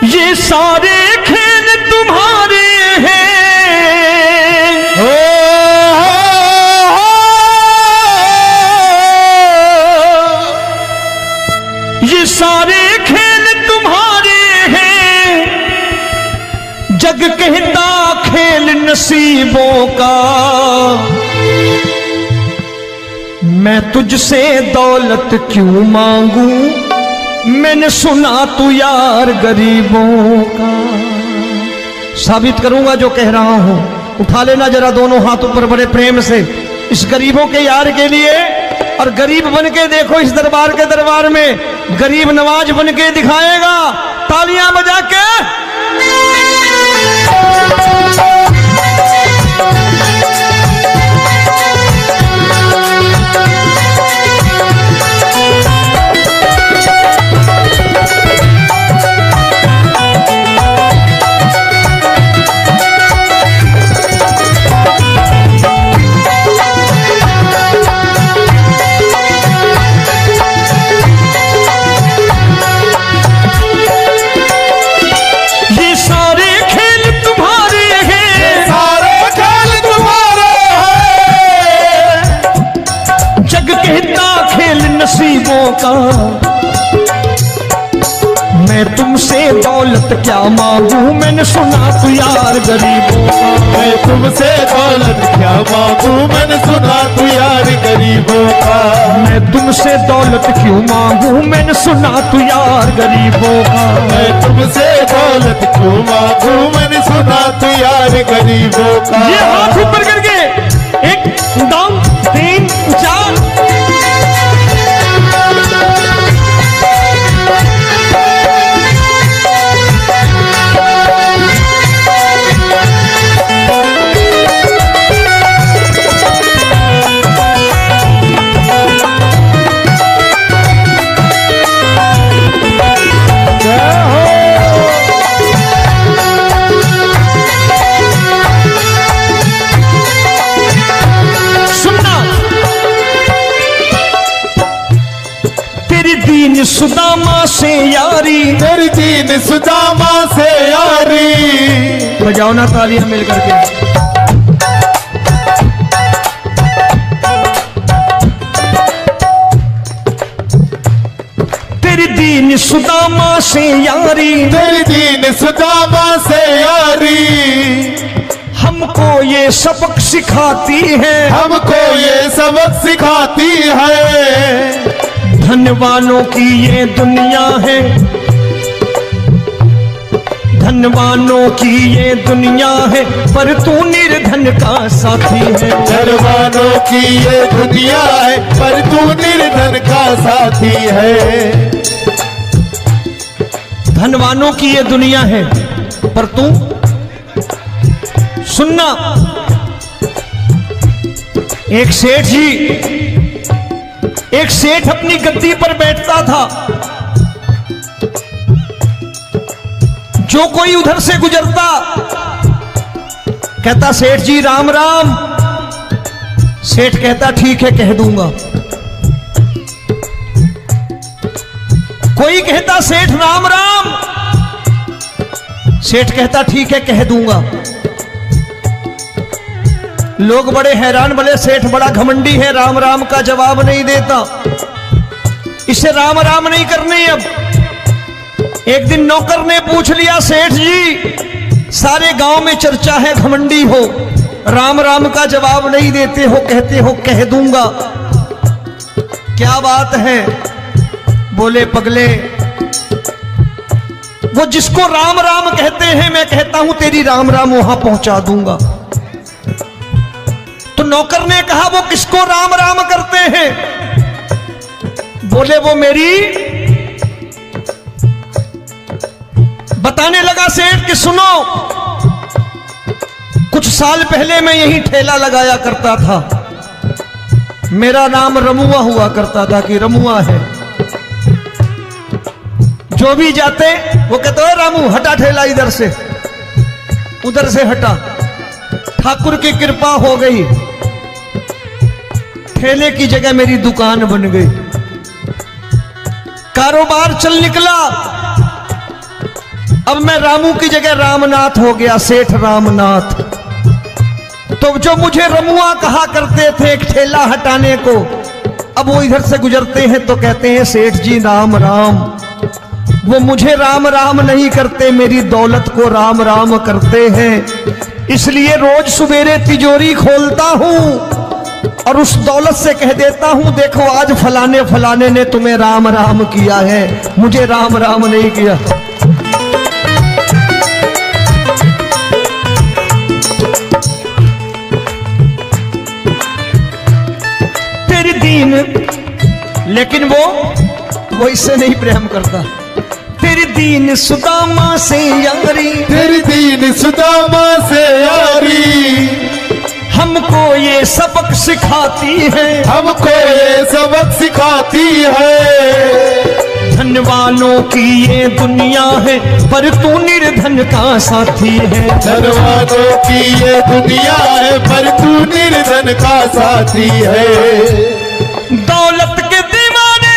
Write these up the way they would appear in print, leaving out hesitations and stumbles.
ये सारे खेल तुम्हारे हैं, ये सारे खेल तुम्हारे हैं, जग कहता खेल नसीबों का। मैं तुझसे दौलत क्यों मांगू, मैंने सुना तू यार गरीबों का। साबित करूंगा जो कह रहा हूं। उठा लेना जरा दोनों हाथ ऊपर बड़े प्रेम से इस गरीबों के यार के लिए। और गरीब बन के देखो इस दरबार के दरबार में गरीब नवाज बन के दिखाएगा, तालियां बजा के। नसीबों का मैं तुमसे दौलत क्या मांगू, मैंने सुना तू यार गरीबों का। मैं तुमसे दौलत क्या मांगू, मैंने सुना तू यार गरीबों का। मैं तुमसे दौलत क्यों मांगू, मैंने सुना तू यार गरीबों का। मैं तुमसे दौलत क्यों मांगू, मैंने सुना तू यार गरीबों का। ये हाथ ऊपर करके 1 2 3 4। दीन सुदामा से यारी, तेरी दीन सुदामा से यारी। बजाओ ना तालियां मिल करके। तेरी दीन सुदामा से यारी, तेरी दीन सुदामा से यारी। हमको ये सबक सिखाती है, हमको ये सबक सिखाती है। धनवानों की ये दुनिया है, धनवानों की ये दुनिया है, पर तू निर्धन का साथी है। धनवानों की ये दुनिया है, पर तू निर्धन का साथी है। धनवानों की ये दुनिया है, पर तू सुनना। एक सेठ अपनी गद्दी पर बैठता था। जो कोई उधर से गुजरता कहता सेठ जी राम राम। सेठ कहता ठीक है कह दूंगा। कोई कहता सेठ राम राम। सेठ कहता ठीक है कह दूंगा। लोग बड़े हैरान, बोले सेठ बड़ा घमंडी है, राम राम का जवाब नहीं देता, इसे राम राम नहीं करने। अब एक दिन नौकर ने पूछ लिया सेठ जी सारे गांव में चर्चा है घमंडी हो, राम राम का जवाब नहीं देते हो, कहते हो कह दूंगा, क्या बात है? बोले पगले वो जिसको राम राम कहते हैं मैं कहता हूं तेरी राम राम वहां पहुंचा दूंगा। तो नौकर ने कहा वो किसको राम राम करते हैं? बोले वो मेरी। बताने लगा सेठ कि सुनो, कुछ साल पहले मैं यही ठेला लगाया करता था, मेरा नाम रमुआ हुआ करता था कि रमुआ है। जो भी जाते वो कहते हो रामू हटा ठेला इधर से, उधर से हटा। ठाकुर की कृपा हो गई, ठेले की जगह मेरी दुकान बन गई, कारोबार चल निकला। अब मैं रामू की जगह रामनाथ हो गया, सेठ रामनाथ। तो जो मुझे रमुआ कहा करते थे एक ठेला हटाने को, अब वो इधर से गुजरते हैं तो कहते हैं सेठ जी राम राम। वो मुझे राम राम नहीं करते, मेरी दौलत को राम राम करते हैं। इसलिए रोज सवेरे तिजोरी खोलता हूं और उस दौलत से कह देता हूं देखो आज फलाने फलाने ने तुम्हें राम राम किया है, मुझे राम राम नहीं किया। तेरी दीन, लेकिन वो इससे नहीं प्रेम करता। तेरी दीन सुदामा से यारी, तेरी दीन सुदामा से यारी, हमको ये सबक सिखाती है, हमको ये सबक सिखाती है। धन वालों की ये दुनिया है पर तू निर्धन का साथी है। धन वालों की ये दुनिया है पर तू निर्धन का साथी है। दौलत के दीवाने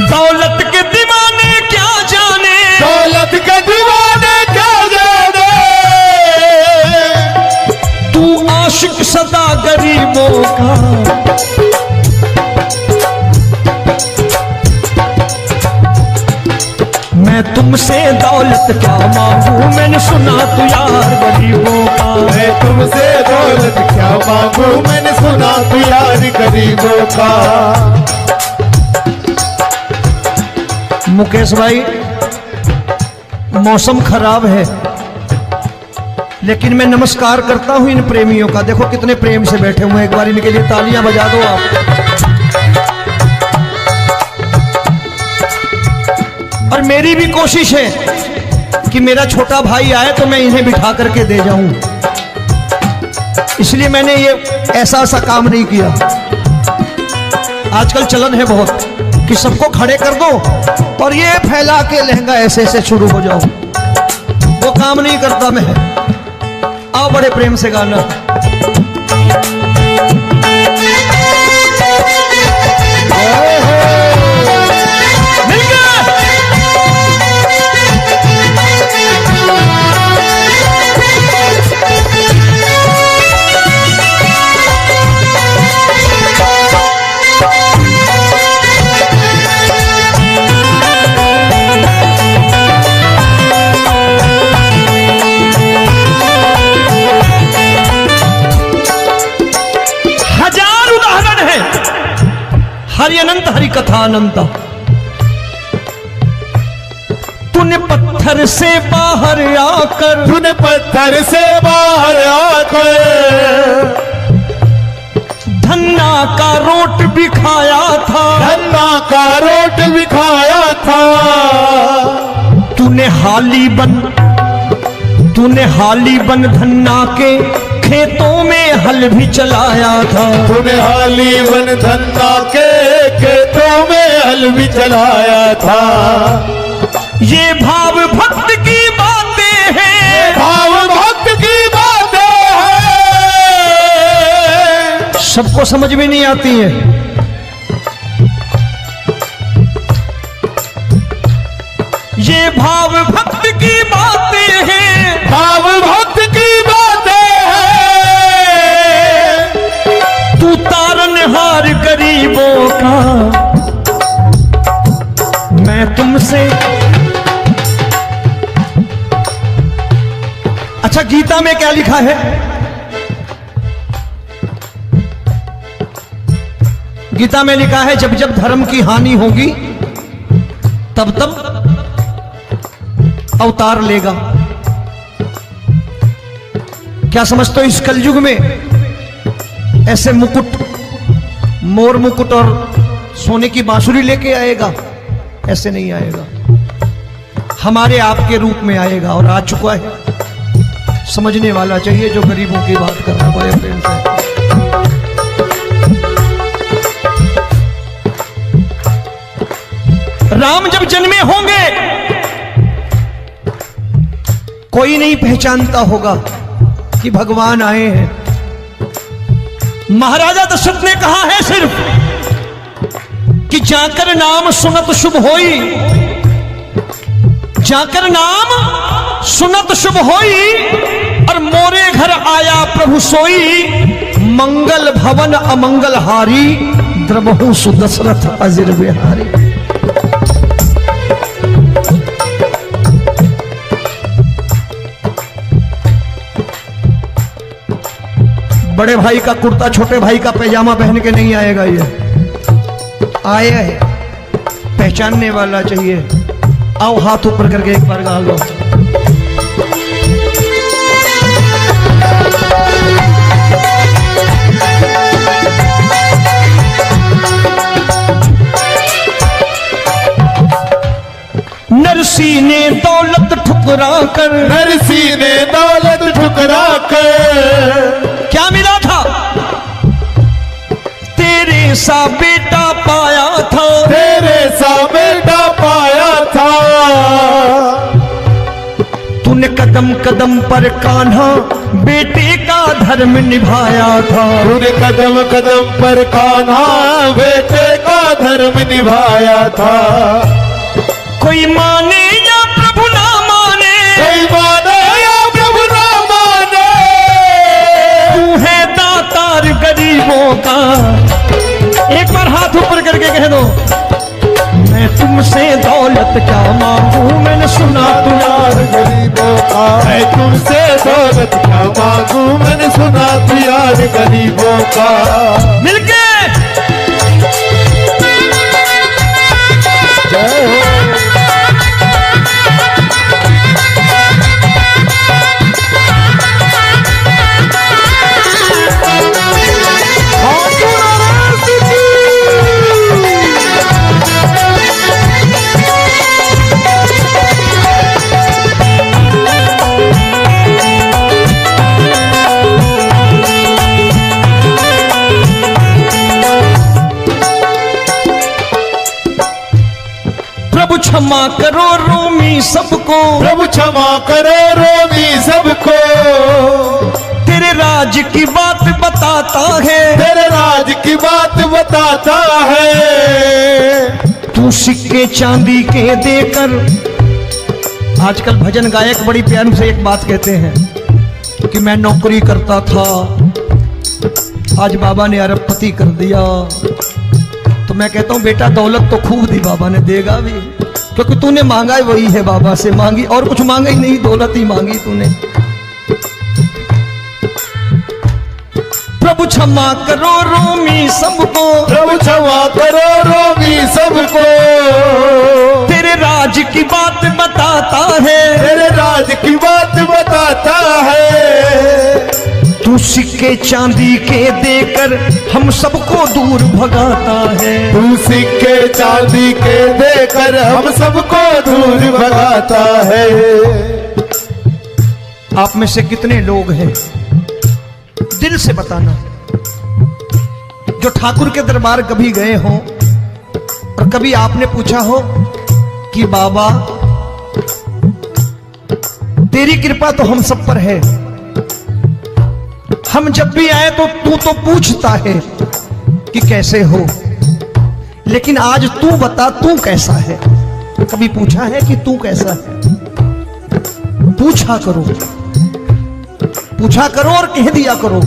दौलत के दीवाने क्या जाने, दौलत के दीवाने क्या जाने, तू आशिक सदा गरीबों का। मैं तुमसे दौलत क्या मांगू, मैंने सुना तू यार गरीबों का। मैं तुमसे दौलत क्या मांगू, मैंने सुना तू यार गरीबों का। मुकेश भाई मौसम खराब है, लेकिन मैं नमस्कार करता हूं इन प्रेमियों का। देखो कितने प्रेम से बैठे हुए हैं, एक बार इनके लिए तालियां बजा दो आप। और मेरी भी कोशिश है कि मेरा छोटा भाई आए तो मैं इन्हें बिठा करके दे जाऊं, इसलिए मैंने ये ऐसा काम नहीं किया। आजकल चलन है बहुत कि सबको खड़े कर दो और ये फैला के लहंगा ऐसे ऐसे शुरू हो जाओ, वो काम नहीं करता मैं। आओ बड़े प्रेम से गाना। हरि अनंत हरि कथा अनंत। तूने पत्थर से बाहर आकर, तूने पत्थर से बाहर आकर धन्ना का रोट भी खाया था, धन्ना का रोट भी खाया था। तूने हाली बन धन्ना के खेतों में हल भी चलाया था। तूने हाली बन धन्ना के खेतों में हल भी चलाया था। ये भाव भक्त की बातें हैं, भाव भक्त की बातें हैं, सबको समझ में नहीं आती है। ये भाव भक्त की बातें हैं, भाव भक्त की बातें हैं। तू तारनहार गरीबों का, मैं तुमसे। अच्छा गीता में क्या लिखा है? गीता में लिखा है जब जब धर्म की हानि होगी तब तब अवतार लेगा। क्या समझते हो इस कलयुग में ऐसे मुकुट, मोर मुकुट और सोने की बांसुरी लेके आएगा? ऐसे नहीं आएगा, हमारे आपके रूप में आएगा और आ चुका है। समझने वाला चाहिए जो गरीबों की बात कर रहा है बड़े प्रेम से। राम जब जन्मे होंगे कोई नहीं पहचानता होगा, कि भगवान आए हैं। महाराजा दशरथ ने कहा है सिर्फ कि जाकर नाम सुनत शुभ होई, जाकर नाम सुनत शुभ होई, और मोरे घर आया प्रभु सोई, मंगल भवन अमंगल हारी, द्रबहु सुदशरथ अजिर बिहारी। बड़े भाई का कुर्ता छोटे भाई का पैजामा पहन के नहीं आएगा, ये आए है पहचानने वाला चाहिए। आओ हाथ ऊपर करके एक बार गा लो। नरसी ने दौलत ठुकरा कर, नरसी ने दौलत ठुकरा कर, क्या मिला था? तेरे सा बेटा पाया था, तेरे सा बेटा पाया था। तूने कदम कदम पर कान्हा बेटे का धर्म निभाया था, तूने कदम कदम पर कान्हा बेटे का धर्म निभाया था। कोई माने या प्रभु ना माने, कोई माने या प्रभु ना माने, तू है दातार गरीबों का। एक बार हाथ ऊपर करके कह दो, मैं तुमसे दौलत क्या मांगू, मैंने सुना तू यार गरीबों का। मैं तुमसे दौलत क्या मांगू, मैंने सुना तू यार गरीबों का। मिलके जय हो। प्रभु क्षमा करो रोमी सबको, प्रभु क्षमा करो रोमी सबको। तेरे राज की बात बताता है, तेरे राज की बात बताता है। तू सिक्के चांदी के देकर। आजकल भजन गायक बड़ी प्यार से एक बात कहते हैं कि मैं नौकरी करता था, आज बाबा ने अरबपति कर दिया। तो मैं कहता हूं बेटा दौलत तो खूब दी बाबा ने, देगा भी, क्योंकि तूने मांगा ही वही है बाबा से, मांगी और कुछ मांगा ही नहीं, दौलत ही मांगी तूने। प्रभु क्षमा करो रोमी सबको, प्रभु क्षमा करो रोमी सबको। तेरे राज की बात बताता है, तेरे राज की बात बताता है। तू सिक्के चांदी के देकर हम सबको दूर भगाता है। तू सिक्के चांदी के देकर हम सबको दूर भगाता है। आप में से कितने लोग हैं, दिल से बताना, जो ठाकुर के दरबार कभी गए हो और कभी आपने पूछा हो कि बाबा तेरी कृपा तो हम सब पर है, हम जब भी आए तो तू तो पूछता है कि कैसे हो, लेकिन आज तू बता तू कैसा है। कभी पूछा है कि तू कैसा है? पूछा करो, पूछा करो और कह दिया करो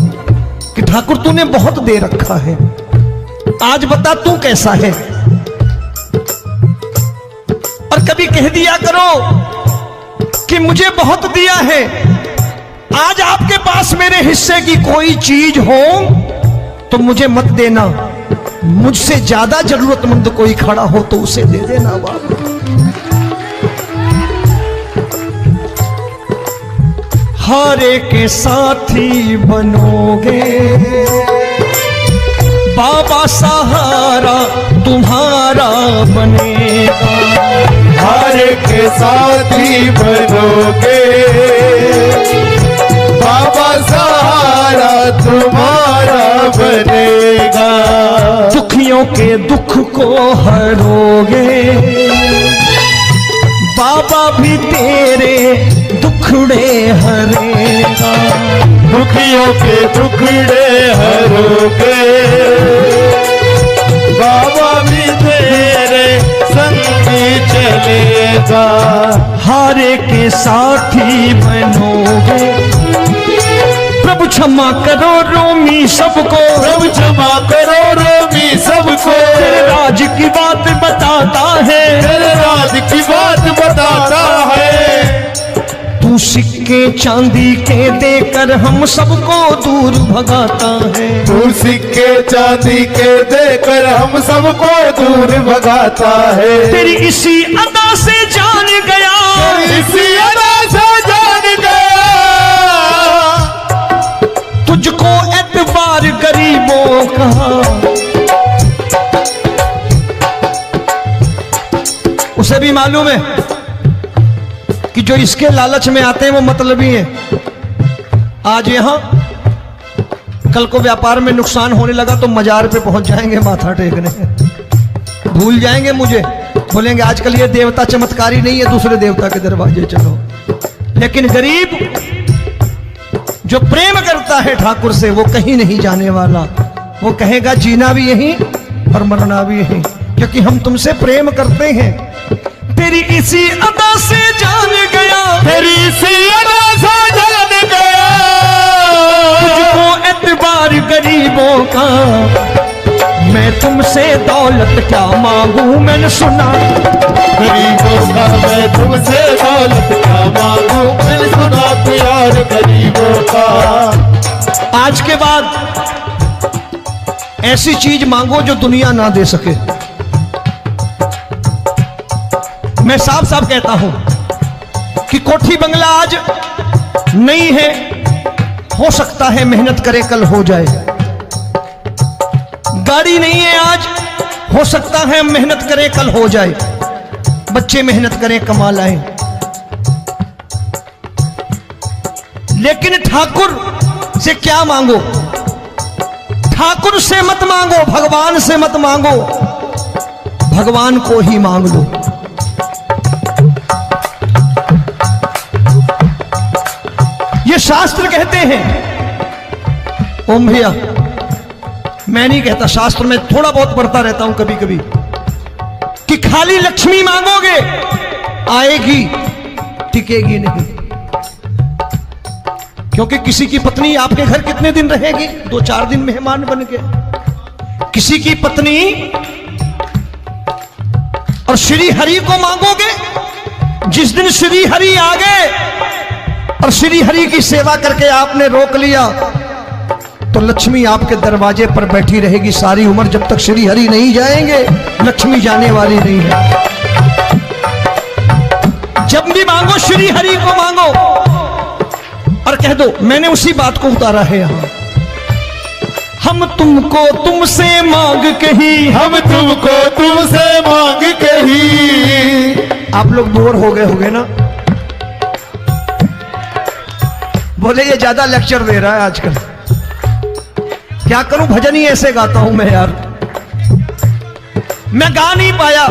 कि ठाकुर तूने बहुत दे रखा है, आज बता तू कैसा है। और कभी कह दिया करो कि मुझे बहुत दिया है, आज आपके पास मेरे हिस्से की कोई चीज हो तो मुझे मत देना, मुझसे ज्यादा जरूरतमंद कोई खड़ा हो तो उसे दे देना बाबा। हारे के साथी बनोगे बाबा, सहारा तुम्हारा बनेगा। हारे के साथी बनोगे बाबा, सहारा तुम्हारा बनेगा। दुखियों के दुख को हरोगे बाबा, भी तेरे दुखड़े हरेगा। के टुकड़े हरोगे, बाबा भी तेरे संगी चलेगा। हारे के साथी बनोगे, प्रभु क्षमा करो रोमी सबको, प्रभु क्षमा करो रोमी सबको। तेरे राज की बात बताता है, तेरे राज की बात बताता है। तू सिक्के चांदी के देकर हम सबको दूर भगाता है। तू सिक्के चांदी के देकर हम सबको दूर भगाता है। तेरी इसी अदा से जान गया, इसी अदा से जान गया, तुझको एतबार गरीबों का। उसे भी मालूम है कि जो इसके लालच में आते हैं वो मतलबी हैं। आज यहां कल को व्यापार में नुकसान होने लगा तो मजार पे पहुंच जाएंगे माथा टेकने, भूल जाएंगे मुझे, बोलेंगे आजकल ये देवता चमत्कारी नहीं है, दूसरे देवता के दरवाजे चलो। लेकिन गरीब जो प्रेम करता है ठाकुर से वो कहीं नहीं जाने वाला, वो कहेगा जीना भी यहीं और मरना भी यहीं, क्योंकि हम तुमसे प्रेम करते हैं। तेरी इसी अदा से जान गया, तेरी इसी अदा से जान गया, तुझको एतबार गरीबों का। मैं तुमसे दौलत क्या मांगू, मैंने सुना गरीबों का। मैं तुमसे दौलत क्या मांगू, मैंने सुना प्यार गरीबों का। आज के बाद ऐसी चीज मांगो जो दुनिया ना दे सके। मैं साफ साफ कहता हूं कि कोठी बंगला आज नहीं है, हो सकता है मेहनत करे कल हो जाए। गाड़ी नहीं है आज, हो सकता है मेहनत करें कल हो जाए। बच्चे मेहनत करें कमा लाएं, लेकिन ठाकुर से क्या मांगो? ठाकुर से मत मांगो, भगवान से मत मांगो, भगवान को ही मांग लो। ये शास्त्र कहते हैं, ओम भैया मैं नहीं कहता, शास्त्र में थोड़ा बहुत पढ़ता रहता हूं कभी कभी, कि खाली लक्ष्मी मांगोगे आएगी, टिकेगी नहीं। क्योंकि किसी की पत्नी आपके घर कितने दिन रहेगी? 2-4 दिन मेहमान बन के। किसी की पत्नी और श्री हरि को मांगोगे, जिस दिन श्री हरि आ गए और श्री हरि की सेवा करके आपने रोक लिया तो लक्ष्मी आपके दरवाजे पर बैठी रहेगी सारी उम्र। जब तक श्री हरि नहीं जाएंगे लक्ष्मी जाने वाली नहीं है। जब भी मांगो श्री हरि को मांगो और कह दो मैंने उसी बात को उतारा है यहां। हम तुमको तुमसे मांग कही, हम तुमको तुमसे मांग कही। आप लोग बोर हो गए होंगे ना, बोले ये ज्यादा लेक्चर दे रहा है आजकल। क्या करूं, भजन ही ऐसे गाता हूं मैं यार। मैं गा नहीं पाया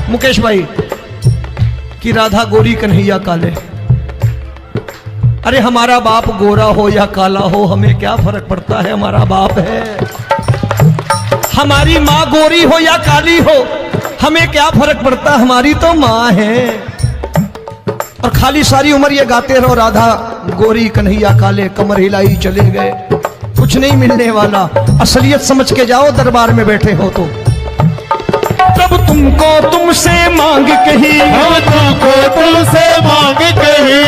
मुकेश भाई कि राधा गोरी कन्हैया काले। अरे हमारा बाप गोरा हो या काला हो हमें क्या फर्क पड़ता है, हमारा बाप है। हमारी माँ गोरी हो या काली हो हमें क्या फर्क पड़ता, हमारी तो माँ है। और खाली सारी उम्र ये गाते रहो राधा गोरी कन्हैया काले, कमर हिलाई चले गए, कुछ नहीं मिलने वाला। असलियत समझ के जाओ दरबार में बैठे हो तो। तब तुमको तुमसे मांग कही, हम तुमको तुमसे मांग कही।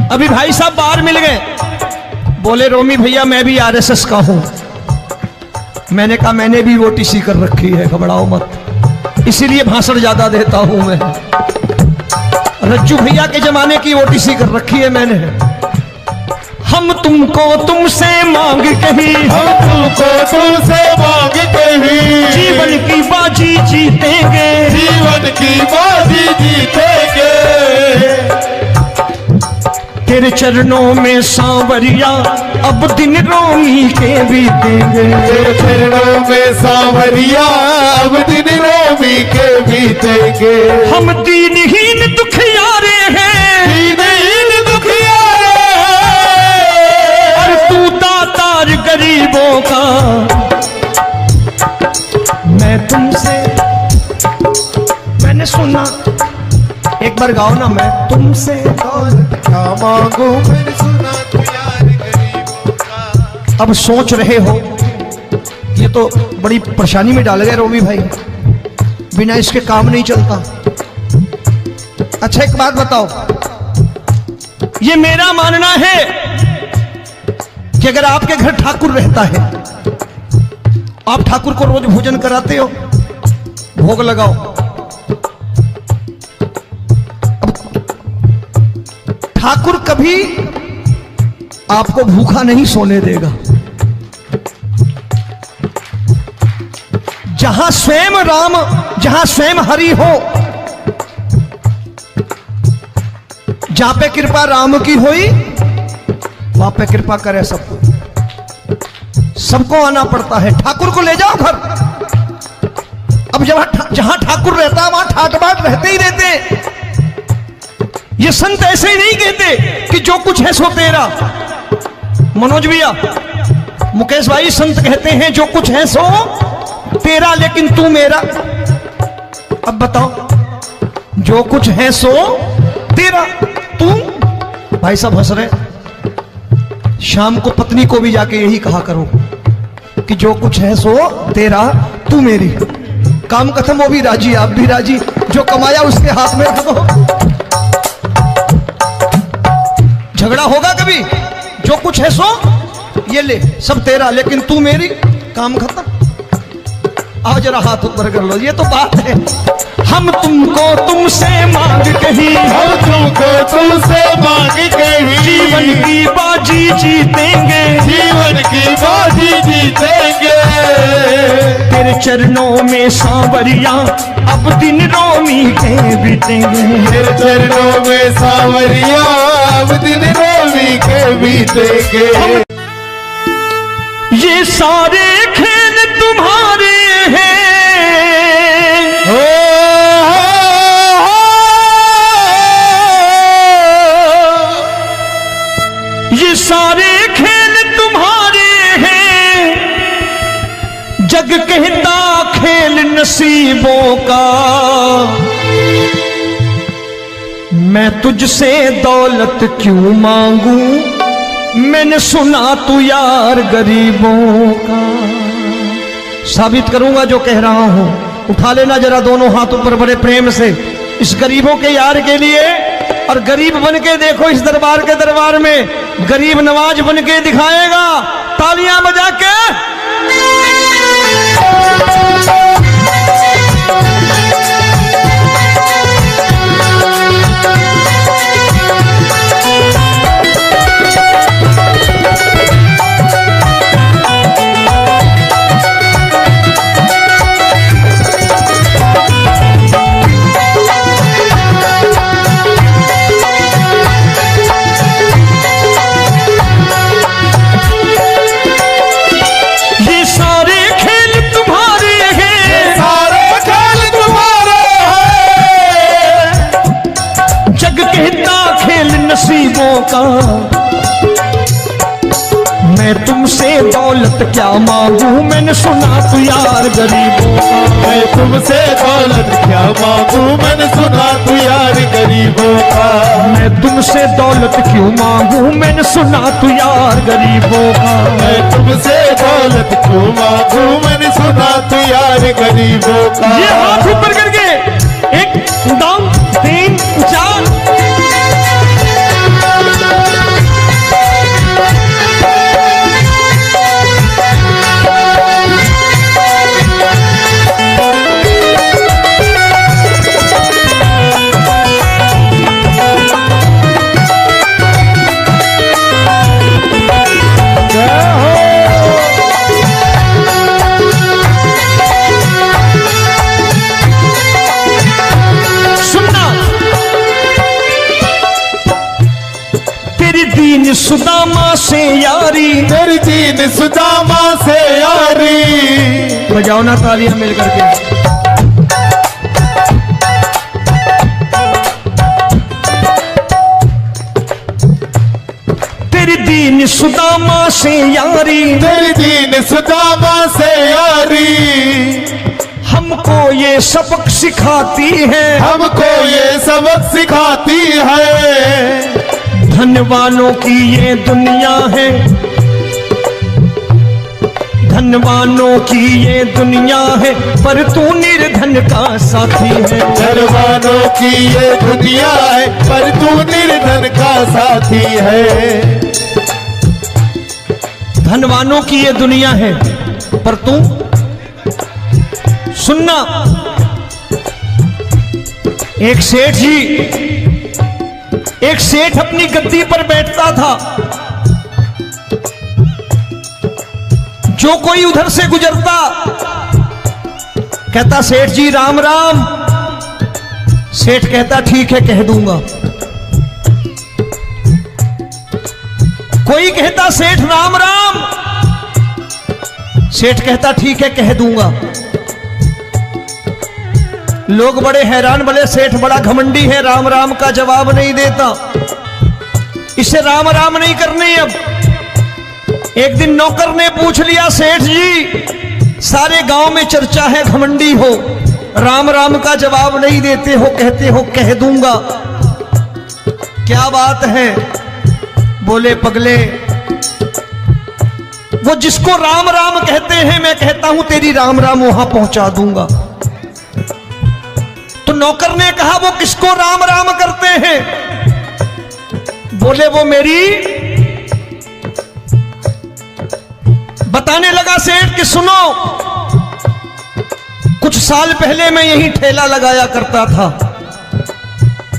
अभी भाई साहब बाहर मिल गए, बोले रोमी भैया मैं भी आरएसएस का हूं। मैंने कहा मैंने भी ओटीसी कर रखी है, घबराओ मत, इसीलिए भाषण ज्यादा देता हूं मैं। रज्जू भैया के जमाने की ओटीसी कर रखी है मैंने। हम तुमको तुमसे मांग कही, हम तुमको तुमसे मांग कही। जीवन की बाजी जीतेंगे, जीवन की बाजी जीतेंगे। तेरे चरणों में सांवरिया अब दिन रोमी के बीतेंगे। तेरे चरणों में सांवरिया अब दिन रोमी के बीतेंगे। हम दीनहीन दुखियारे हैं, दीनहीन दुखियारे हैं। एक बार गाओ ना, मैं तुमसे दौलत क्या मांगू मैंने सुना तू यार गरीबों का। अब सोच रहे हो ये तो बड़ी परेशानी में डाल गए रोमी भाई, बिना इसके काम नहीं चलता। अच्छा एक बात बताओ, ये मेरा मानना है कि अगर आपके घर ठाकुर रहता है, आप ठाकुर को रोज भोजन कराते हो, भोग लगाओ, अब ठाकुर कभी आपको भूखा नहीं सोने देगा। जहां स्वयं राम, जहां स्वयं हरि हो, जहां पे कृपा राम की हुई वहां पे कृपा करे सबको, सबको आना पड़ता है। ठाकुर को ले जाओ घर। अब जहां ठाकुर रहता है वहां ठाट बाट रहते ही रहते। ये संत ऐसे ही नहीं कहते कि जो कुछ है सो तेरा। मनोज भैया, मुकेश भाई, संत कहते हैं जो कुछ है सो तेरा लेकिन तू मेरा। अब बताओ, जो कुछ है सो तेरा, तू। भाई साहब हंस रहे। शाम को पत्नी को भी जाके यही कहा करो कि जो कुछ है सो तेरा, तू मेरी। काम खत्म, वो भी राजी, आप भी राजी। जो कमाया उसके हाथ में रख दो। झगड़ा होगा कभी? जो कुछ है सो ये ले, सब तेरा लेकिन तू मेरी। काम खत्म। आओ जरा हाथ ऊपर कर लो, ये तो बात है। हम तुमको तुमसे मांग कहीं, हम तुमको तुमसे मांग कहीं, जीवन की बाजी जीतेंगे, जीवन की बाजी जीतेंगे। तेरे चरणों में सांवरिया अब दिन रोमी के बीतेंगे। तेरे चरणों में सांवरिया अब दिन रोमी के बीतेंगे। ये सारे खेल तुम्हारे हैं, ये सारे खेल तुम्हारे हैं। जग कहता खेल नसीबों का, मैं तुझसे दौलत क्यों मांगू, मैंने सुना तू यार गरीबों का। साबित करूंगा जो कह रहा हूं। उठा लेना जरा दोनों हाथ ऊपर बड़े प्रेम से इस गरीबों के यार के लिए। और गरीब बन के देखो इस दरबार के दरबार में, गरीब नवाज बन के दिखाएगा, तालियां बजा के। नसीबों का, मैं तुमसे दौलत क्या मांगू, मैंने सुना तू यार गरीबों का। मैं तुमसे दौलत क्या मांगू, मैंने सुना तू यार गरीबों का। मैं तुमसे दौलत क्यों मांगू, मैंने सुना तू यार गरीबों का। मैं तुमसे दौलत क्यों मांगू, मैंने सुना तू यार गरीबों का। ये हाथ ऊपर करके 1 2 3 4। दीन सुदामा से यारी, तेरी दीन सुदामा से यारी। बजाओ ना तालियां मिल करके। तेरी दीन सुदामा से यारी, तेरी दीन सुदामा से यारी। हम हमको ये सबक सिखाती है, हमको ये सबक सिखाती है। धनवानों की ये दुनिया है, धनवानों की ये दुनिया है, पर तू निर्धन का साथी है। धनवानों की ये दुनिया है, पर तू निर्धन का साथी है। धनवानों की ये दुनिया है, पर तू सुनना। एक सेठ जी, एक सेठ अपनी गद्दी पर बैठता था। जो कोई उधर से गुजरता कहता सेठ जी राम राम। सेठ कहता ठीक है कह दूंगा। कोई कहता सेठ राम राम। सेठ कहता ठीक है कह दूंगा। लोग बड़े हैरान, बोले सेठ बड़ा घमंडी है, राम राम का जवाब नहीं देता, इसे राम राम नहीं करने। अब एक दिन नौकर ने पूछ लिया सेठ जी सारे गांव में चर्चा है घमंडी हो, राम राम का जवाब नहीं देते हो, कहते हो कह दूंगा, क्या बात है? बोले पगले वो जिसको राम राम कहते हैं मैं कहता हूं तेरी राम राम वहां पहुंचा दूंगा। तो नौकर ने कहा वो किसको राम राम करते हैं? बोले वो मेरी। बताने लगा सेठ कि सुनो, कुछ साल पहले मैं यही ठेला लगाया करता था,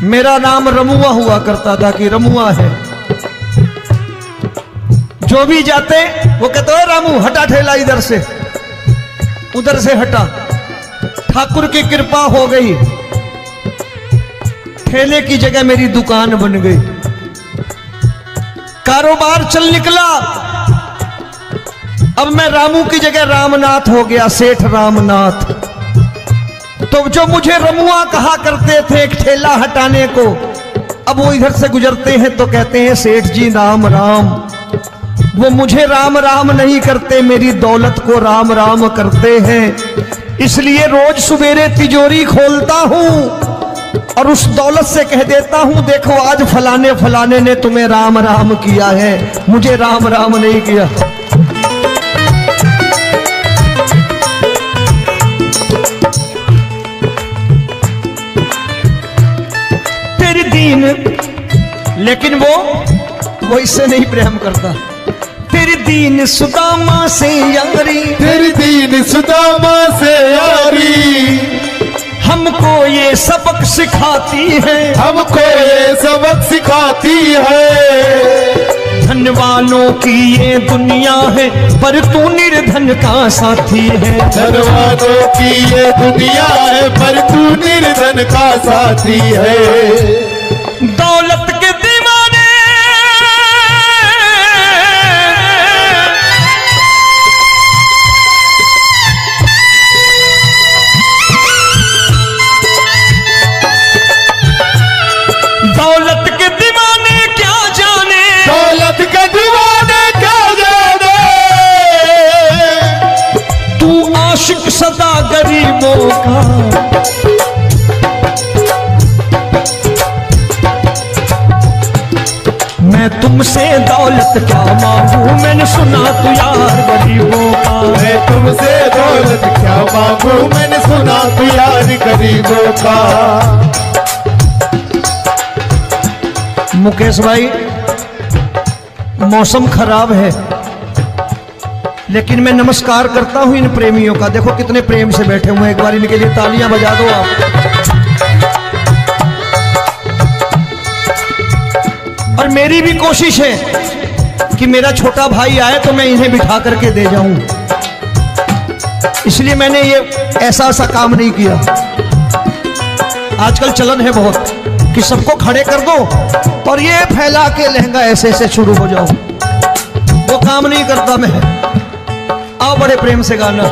मेरा नाम रमुआ हुआ करता था कि रमुआ है। जो भी जाते वो कहते हो रामू हटा ठेला इधर से, उधर से हटा। ठाकुर की कृपा हो गई, ठेले की जगह मेरी दुकान बन गई, कारोबार चल निकला। अब मैं रामू की जगह रामनाथ हो गया, सेठ रामनाथ। तो जो मुझे रमुआ कहा करते थे एक ठेला हटाने को, अब वो इधर से गुजरते हैं तो कहते हैं सेठ जी राम राम। वो मुझे राम राम नहीं करते, मेरी दौलत को राम राम करते हैं। इसलिए रोज सवेरे तिजोरी खोलता हूं और उस दौलत से कह देता हूं देखो आज फलाने फलाने ने तुम्हें राम राम किया है, मुझे राम राम नहीं किया। तेरी दीन, लेकिन वो इससे नहीं प्रेम करता। तेरी दीन सुदामा से यारी, तेरी दीन सुदामा से यारी, हमको ये सबक सिखाती है, हमको ये सबक सिखाती है। धनवानों की ये दुनिया है, पर तू निर्धन का साथी है। धनवानों की ये दुनिया है, पर तू निर्धन का साथी है। दौलत के दीवाने दौलत के दीवाने क्या जाने, दौलत के दीवाने क्या जाने, तू आशिक सदा गरीबों का। मैं तुमसे दौलत क्या मांगू, मैंने सुना तू यार गरीबों का। मैं तुमसे दौलत क्या मांगू, मैंने सुना तू यार गरीबों का। मुकेश भाई मौसम खराब है, लेकिन मैं नमस्कार करता हूं इन प्रेमियों का। देखो कितने प्रेम से बैठे हुए हैं, एक बार इनके लिए तालियां बजा दो आप। और मेरी भी कोशिश है कि मेरा छोटा भाई आए तो मैं इन्हें बिठा करके दे जाऊं, इसलिए मैंने ये ऐसा काम नहीं किया। आजकल चलन है बहुत कि सबको खड़े कर दो और ये फैला के लहंगा ऐसे ऐसे शुरू हो जाओ, वो काम नहीं करता मैं। आओ बड़े प्रेम से गाना।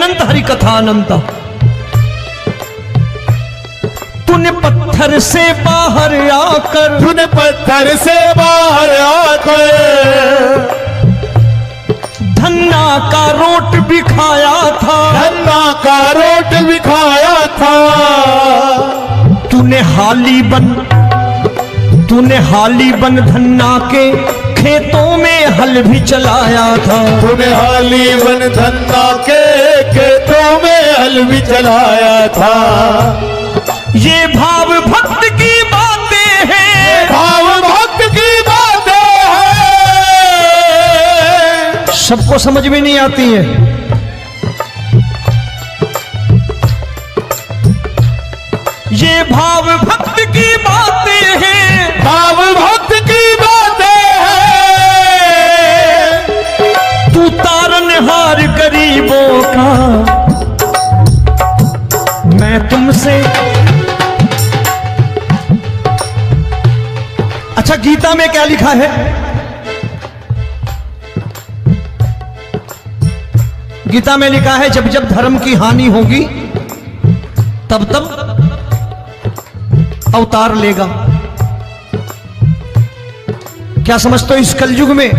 अनंत हरि कथा अनंत। तूने पत्थर से बाहर आकर, तूने पत्थर से बाहर आकर धन्ना का रोट भी खाया था, धन्ना का रोट भी खाया था। तूने हाली बन धन्ना के खेतों में हल भी चलाया था। तूने हाली बन धन्ना के खेतों में हल भी चलाया था। ये भाव भक्त की बातें हैं, भाव भक्त की बातें हैं। सबको समझ में नहीं आती है। ये भाव भक्त की बातें हैं, भाव भक्त की बातें हैं। तू तारनहार गरीबों का, मैं तुमसे। अच्छा, गीता में क्या लिखा है? गीता में लिखा है जब जब धर्म की हानि होगी तब तब अवतार लेगा। क्या समझते हो इस कलयुग में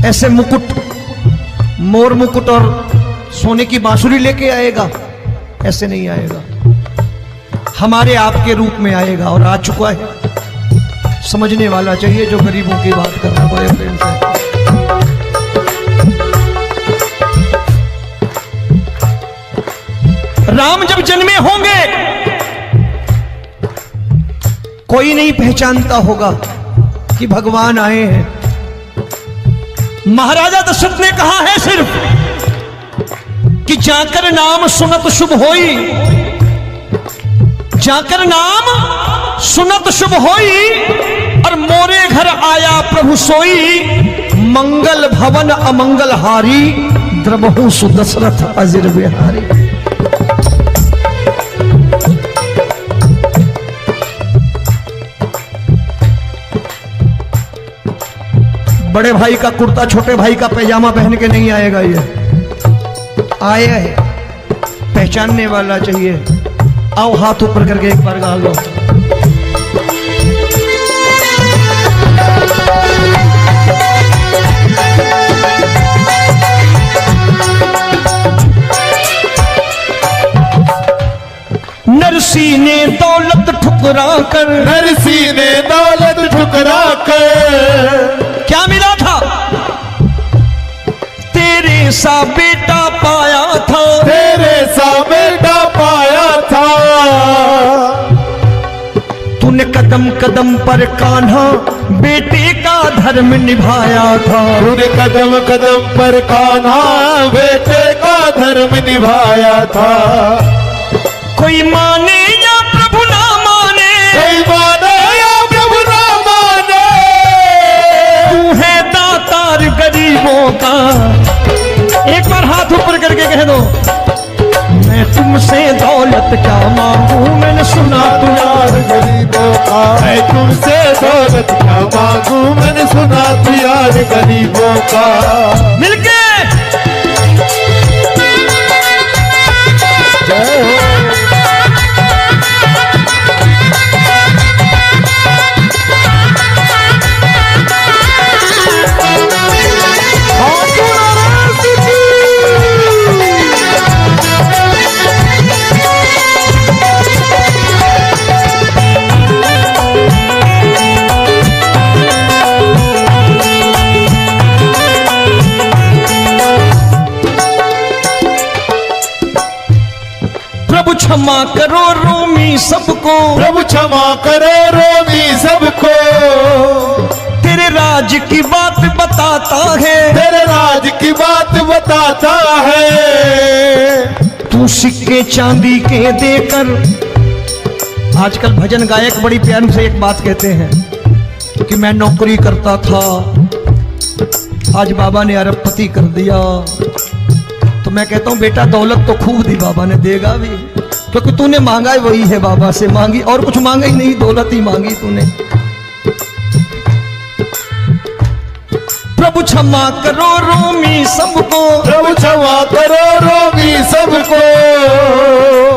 ऐसे मुकुट, मोर मुकुट और सोने की बांसुरी लेके आएगा? ऐसे नहीं आएगा, हमारे आपके रूप में आएगा और आ चुका है। समझने वाला चाहिए जो गरीबों की बात कर रहा बड़े प्रेम से। राम जब जन्मे होंगे कोई नहीं पहचानता होगा कि भगवान आए हैं। महाराजा दशरथ ने कहा है सिर्फ कि जाकर नाम सुनत शुभ होई, जाकर नाम सुनत शुभ होई, और मोरे घर आया प्रभु सोई, मंगल भवन अमंगल हारी, द्रबहु सुदशरथ अजिर बिहारी। बड़े भाई का कुर्ता छोटे भाई का पैजामा पहन के नहीं आएगा, ये आया है, पहचानने वाला चाहिए। आओ हाथ ऊपर करके एक बार गा लो। नरसी ने दौलत ठुकरा कर, नरसी ने दौलत ठुकरा कर क्या मिला था? तेरे सा बेटा पाया था, तेरे सा बेटा पाया था। तूने कदम कदम पर कान्हा बेटे का धर्म निभाया था। तूने कदम कदम पर कान्हा बेटे का धर्म निभाया था। कोई माने या प्रभु ना माने, कोई माने या प्रभु ना माने, तू है दातार गरीबों का। एक बार हाथ ऊपर करके कह दो, मैं तुमसे दौलत क्या मांगू, मैंने सुना तू यार गरीबों का। मैं तुमसे दौलत क्या मांगू, मैंने सुना तू यार गरीबों का। मिलके जय हो। प्रभु क्षमा करो रोमी सबको, प्रभु क्षमा करो रोमी सबको। तेरे राज की बात बताता है, तेरे राज की बात बताता है। तू सिक्के चांदी के देकर। आजकल भजन गायक बड़ी प्यार से एक बात कहते हैं कि मैं नौकरी करता था, आज बाबा ने अरबपति कर दिया। तो मैं कहता हूं बेटा दौलत तो खूब दी बाबा ने, देगा भी, क्योंकि तूने मांगा है वही है बाबा से मांगी, और कुछ मांगा ही नहीं, दौलत ही मांगी तूने। प्रभु क्षमा करो रोमी सबको, प्रभु क्षमा करो रोमी सबको।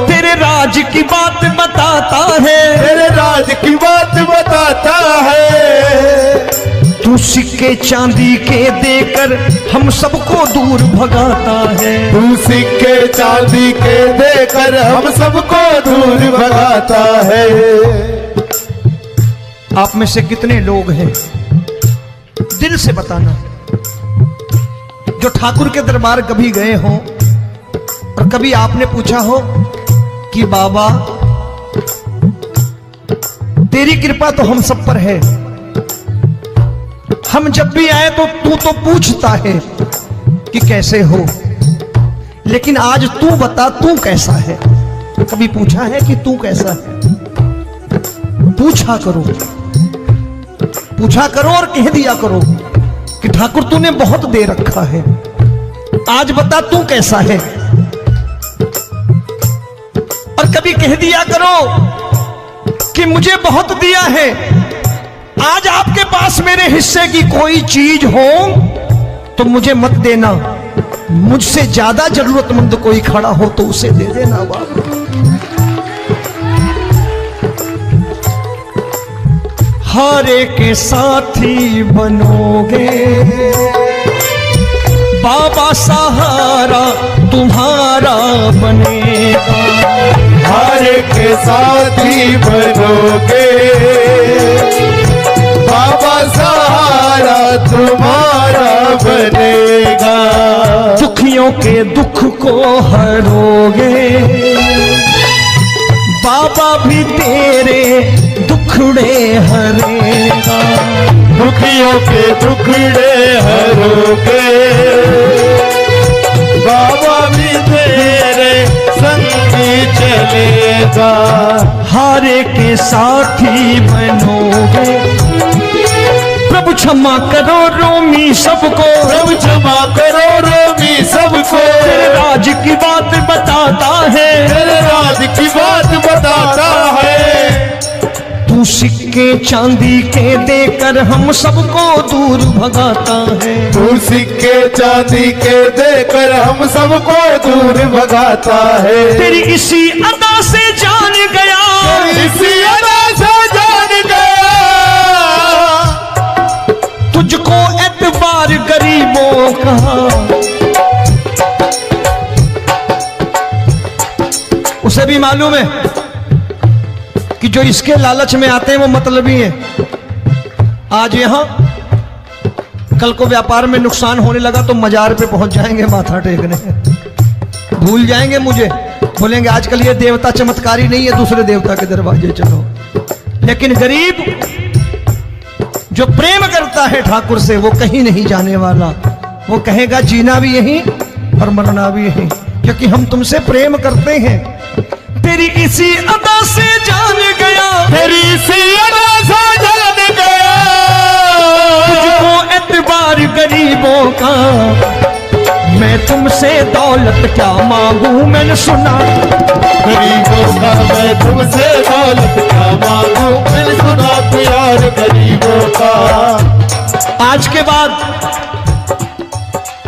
तेरे राज की बात बताता है, तेरे राज की बात बताता है। तू सिक्के चांदी के देकर हम सबको दूर भगाता है। तू सिक्के चांदी के देकर हम सबको दूर भगाता है। आप में से कितने लोग हैं, दिल से बताना, जो ठाकुर के दरबार कभी गए हो और कभी आपने पूछा हो कि बाबा तेरी कृपा तो हम सब पर है, हम जब भी आए तो तू तो पूछता है कि कैसे हो, लेकिन आज तू बता तू कैसा है। कभी पूछा है कि तू कैसा है? पूछा करो, पूछा करो और कह दिया करो कि ठाकुर तूने बहुत दे रखा है, आज बता तू कैसा है। और कभी कह दिया करो कि मुझे बहुत दिया है, आज आपके पास मेरे हिस्से की कोई चीज हो तो मुझे मत देना, मुझसे ज्यादा जरूरतमंद कोई खड़ा हो तो उसे दे देना बाबा। हारे के साथी बनोगे बाबा, सहारा तुम्हारा बनेगा। हारे के साथी बनोगे बाबा, सहारा तुम्हारा बनेगा। दुखियों के दुख को हरोगे बाबा, भी तेरे दुखड़े हरेगा। दुखियों के दुखड़े हरोगे बाबा, भी तेरे संगी चलेगा। हारे के साथी बनोगे, प्रभु क्षमा करो रोमी सबको, प्रभु क्षमा करो रोमी सबको। तेरे राज की बात बताता है, तेरे राज की बात बताता है। तू सिक्के चांदी के देकर हम सबको दूर भगाता है। तू सिक्के चांदी के देकर हम सबको दूर भगाता है। तेरी इसी अदा से जान गया, इसी अदा से जान गया, तुझको एतबार गरीबों का। उसे भी मालूम है कि जो इसके लालच में आते हैं वो मतलबी हैं। आज यहां कल को व्यापार में नुकसान होने लगा तो मजार पे पहुंच जाएंगे माथा टेकने, भूल जाएंगे मुझे, बोलेंगे आजकल ये देवता चमत्कारी नहीं है, दूसरे देवता के दरवाजे चलो। लेकिन गरीब जो प्रेम करता है ठाकुर से वो कहीं नहीं जाने वाला, वो कहेगा जीना भी यहीं और मरना भी यहीं, क्योंकि हम तुमसे प्रेम करते हैं। तेरी इसी अदा से जान गया, तेरी इसी अदा से जान गया, तुझको एतबार गरीबों का। मैं तुमसे दौलत क्या मांगू, मैंने सुना गरीबों का। मैं तुमसे दौलत क्या मांगू, मैंने सुना प्यार गरीबों का। आज के बाद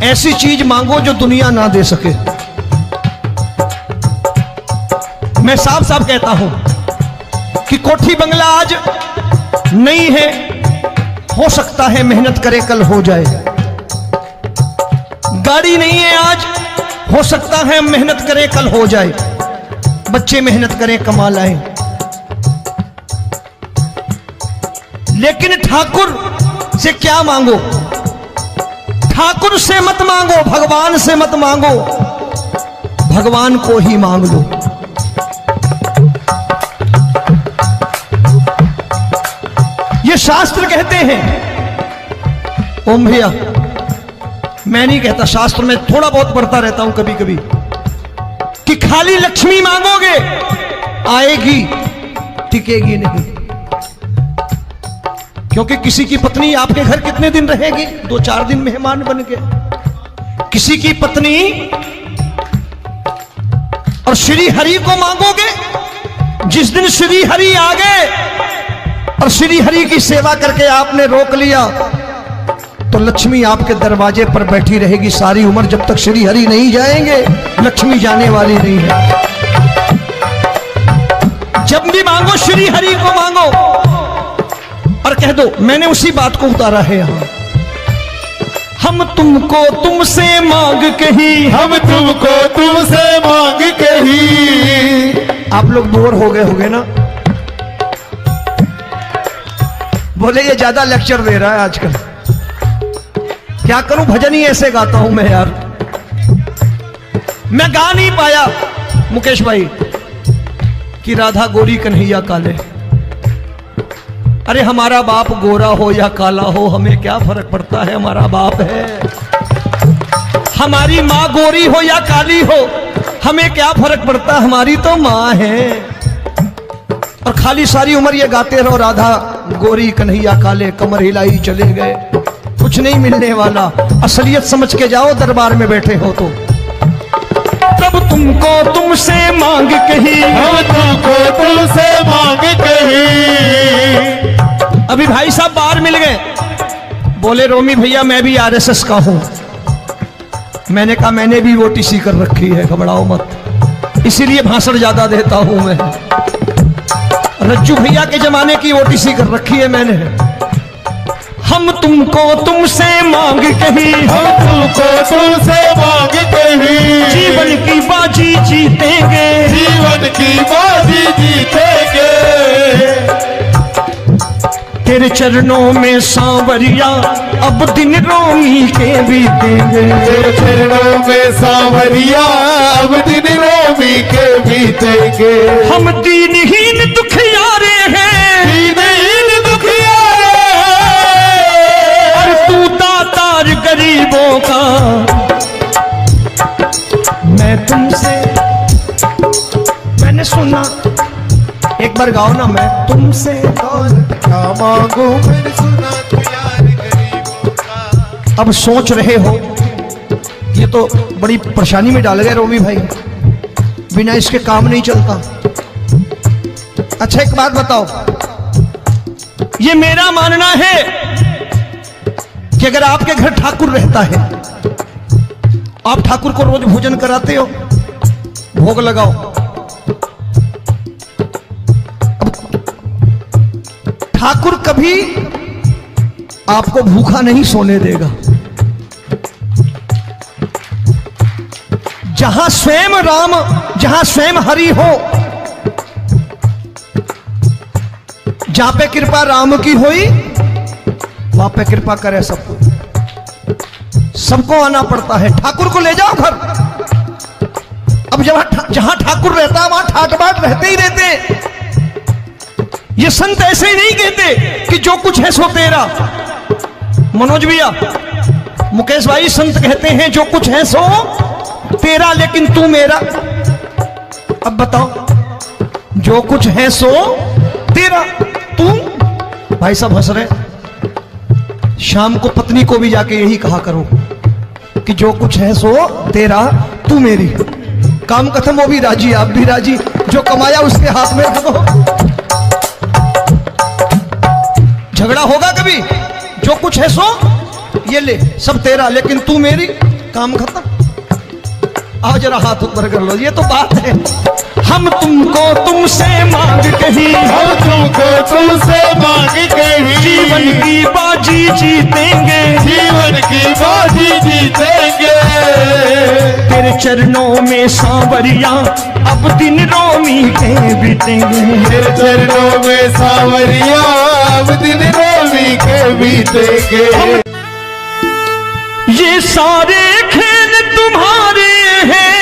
ऐसी चीज मांगो जो दुनिया ना दे सके। मैं साफ साफ कहता हूं कि कोठी बंगला आज नहीं है, हो सकता है मेहनत करे कल हो जाए। गाड़ी नहीं है आज, हो सकता है मेहनत करे कल हो जाए। बच्चे मेहनत करें कमा लाएं, लेकिन ठाकुर से क्या मांगो? ठाकुर से मत मांगो, भगवान से मत मांगो, भगवान को ही मांग लो। ये शास्त्र कहते हैं। ओम भैया, मैं नहीं कहता, शास्त्र में थोड़ा बहुत पढ़ता रहता हूं कभी कभी, कि खाली लक्ष्मी मांगोगे आएगी, टिकेगी नहीं। क्योंकि किसी की पत्नी आपके घर कितने दिन रहेगी? 2-4 दिन मेहमान बन के। किसी की पत्नी और श्री हरि को मांगोगे, जिस दिन श्री हरि आ गए और श्री हरि की सेवा करके आपने रोक लिया, तो लक्ष्मी आपके दरवाजे पर बैठी रहेगी सारी उम्र, जब तक श्री हरि नहीं जाएंगे लक्ष्मी जाने वाली नहीं है। जब भी मांगो श्री हरि को मांगो और कह दो मैंने उसी बात को उतारा है यहां। हम तुमको तुमसे मांग कही, हम तुमको तुमसे मांग कही। आप लोग बोर हो गए होंगे ना, बोले ये ज्यादा लेक्चर दे रहा है आजकल। क्या करूं, भजन ही ऐसे गाता हूं मैं यार। मैं गा नहीं पाया मुकेश भाई कि राधा गोरी कन्हैया काले। अरे हमारा बाप गोरा हो या काला हो हमें क्या फर्क पड़ता है, हमारा बाप है। हमारी माँ गोरी हो या काली हो हमें क्या फर्क पड़ता, हमारी तो माँ है। और खाली सारी उम्र ये गाते रहो राधा गोरी कन्हैया काले, कमर हिलाई चले गए, कुछ नहीं मिलने वाला। असलियत समझ के जाओ दरबार में बैठे हो तो। तब तुमको तुमसे मांग कही, हम तुमको तुमसे मांग कही। अभी भाई साहब बाहर मिल गए, बोले रोमी भैया मैं भी आरएसएस का हूं। मैंने कहा मैंने भी ओटीसी कर रखी है, घबराओ मत, इसीलिए भाषण ज्यादा देता हूं मैं। रज्जू भैया के जमाने की ओटीसी कर रखी है मैंने। हम तुमको तुमसे मांग कही, हम तुमको तुमसे मांग कही। जीवन की बाजी जीतेंगे, जीवन की बाजी जीतेंगे। तेरे चरणों में सांवरिया अब दिन रोमी के बीतेंगे। तेरे चरणों में सांवरिया अब दिन रोमी के बीतेंगे। हम दीनहीन दुखियारे हैं, दीनहीन दुखियारे और तू दातार गरीबों का। मैं तुमसे, मैंने सुना, एक बार गाओ ना, मैं तुमसे क्या मांगू मैंने सुना तू यार गरीबों का। अब सोच रहे हो ये तो बड़ी परेशानी में डाल गए रोमी भाई, बिना इसके काम नहीं चलता। अच्छा एक बात बताओ, ये मेरा मानना है कि अगर आपके घर ठाकुर रहता है, आप ठाकुर को रोज भोजन कराते हो, भोग लगाओ, ठाकुर कभी आपको भूखा नहीं सोने देगा। जहां स्वयं राम, जहां स्वयं हरि हो, जहां पे कृपा राम की हुई वहां पे कृपा करे सबको। सबको आना पड़ता है, ठाकुर को ले जाओ घर। अब जहां ठाकुर रहता है वहां ठाट बाट रहते ही रहते। ये संत ऐसे ही नहीं कहते कि जो कुछ है सो तेरा। मनोज भैया, मुकेश भाई, संत कहते हैं जो कुछ है सो तेरा लेकिन तू मेरा। अब बताओ, जो कुछ है सो तेरा, तू। भाई साहब हंस रहे। शाम को पत्नी को भी जाके यही कहा करो कि जो कुछ है सो तेरा, तू मेरी। काम खत्म, वो भी राजी, आप भी राजी। जो कमाया उसके हाथ में रख दो। झगड़ा होगा कभी, जो कुछ है सो ये ले, सब तेरा लेकिन तू मेरी, काम खत्म। आओ जरा हाथ ऊपर कर लो, ये तो बात है। हम तुमको तुमसे मांग कही, हम तुमको तुमसे मांग कही। जीवन की बाजी जीतेंगे, जीवन की बाजी जीतेंगे। तेरे चरणों में सांवरिया अब दिन रोमी के बीतेंगे। तेरे चरणों में सांवरिया अब दिन रोमी के बीतेंगे। ये सारे खेल तुम्हारे हैं,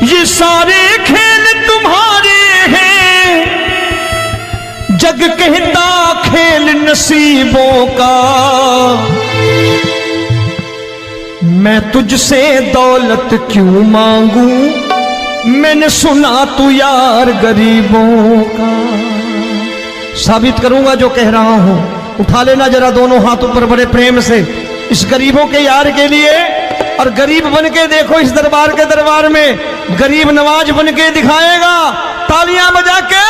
ये सारे खेल तुम्हारे हैं। जग कहता खेल नसीबों का, मैं तुझसे दौलत क्यों मांगू, मैंने सुना तू यार गरीबों का। साबित करूंगा जो कह रहा हूं। उठा लेना जरा दोनों हाथ ऊपर बड़े प्रेम से, इस गरीबों के यार के लिए। और गरीब बन के देखो इस दरबार के दरबार में गरीब नवाज बन के दिखाएगा, तालियां बजा के।